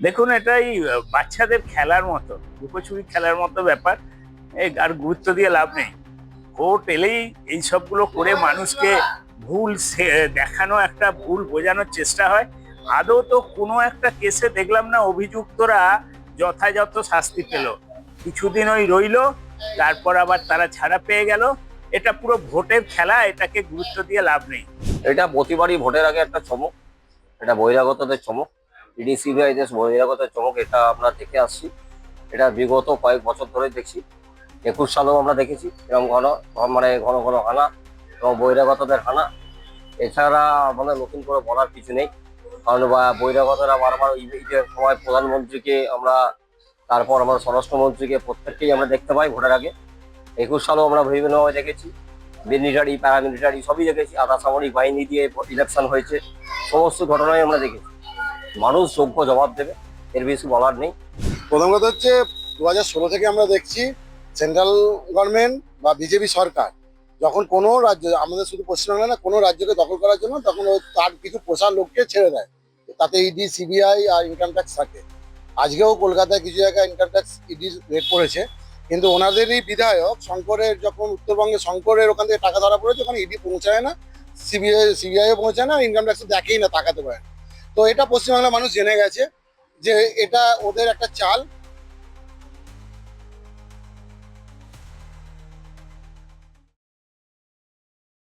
দেখুন, এটাই বাচ্চাদের খেলার মতো, লুকোচুরি খেলার মতো ব্যাপার। আর গুরুত্ব দিয়ে লাভ নেই। ভোট এলেই এই সবগুলো করে মানুষকে দেখানো, একটা ভুল বোঝানোর চেষ্টা হয়। আদৌ তো কোনো একটা কেসে দেখলাম না অভিযুক্তরা যথাযথ শাস্তি পেল। কিছুদিন ওই রইলো, তারপর আবার তারা ছাড়া পেয়ে গেল। এটা পুরো ভোটের খেলা, এটাকে গুরুত্ব দিয়ে লাভ নেই। এটা প্রতিবারই ভোটের আগে একটা চমক, এটা বহিরাগতদের চমক। ইডি সিবিআই দেশ বহিরাগতের চমক, এটা আমরা দেখে আসছি। এটা বিগত কয়েক বছর ধরে দেখছি। 21 সালেও আমরা দেখেছি এরকম ঘন ঘন হানা এবং বহিরাগতদের হানা। এছাড়া আমাদের নতুন করে বলার কিছু নেই, কারণ বহিরাগতরা বারবার ঈদের সময় প্রধানমন্ত্রীকে আমরা, তারপর আমরা স্বরাষ্ট্রমন্ত্রীকে প্রত্যেককেই আমরা দেখতে পাই ভোটের আগে। 21 সালেও আমরা বিভিন্নভাবে দেখেছি, মিলিটারি প্যারামিলিটারি সবই দেখেছি, আধা সামরিক বাহিনী দিয়ে ইলেকশন হয়েছে। সমস্ত ঘটনাই আমরা দেখেছি। মানুষ যোগ্য জবাব দেবে, এর বেশি বলার নেই। প্রথম কথা হচ্ছে 2016 থেকে আমরা দেখছি সেন্ট্রাল গভর্নমেন্ট বা বিজেপি সরকার যখন কোনো রাজ্য, আমাদের শুধু পশ্চিমবাংলা না, কোনো রাজ্যকে দখল করার জন্য তখন তার কিছু পোষা লোককে ছেড়ে দেয়। তাতে ইডি সিবিআই আর ইনকাম ট্যাক্স থাকে। আজকেও কলকাতায় কিছু জায়গায় ইনকাম ট্যাক্স ইডি রেড পড়েছে, কিন্তু ওনাদেরই বিধায়ক শঙ্করের, যখন উত্তরবঙ্গে শঙ্করের ওখান থেকে টাকা ধরা পড়েছে ওখানে ইডি পৌঁছায় না, সিবিআইও পৌঁছায় না, ইনকাম ট্যাক্স দেখেই না, তাকাতে পারে না। তো এটা পশ্চিমবাংলার মানুষ জেনে গেছে যে এটা ওদের একটা চাল।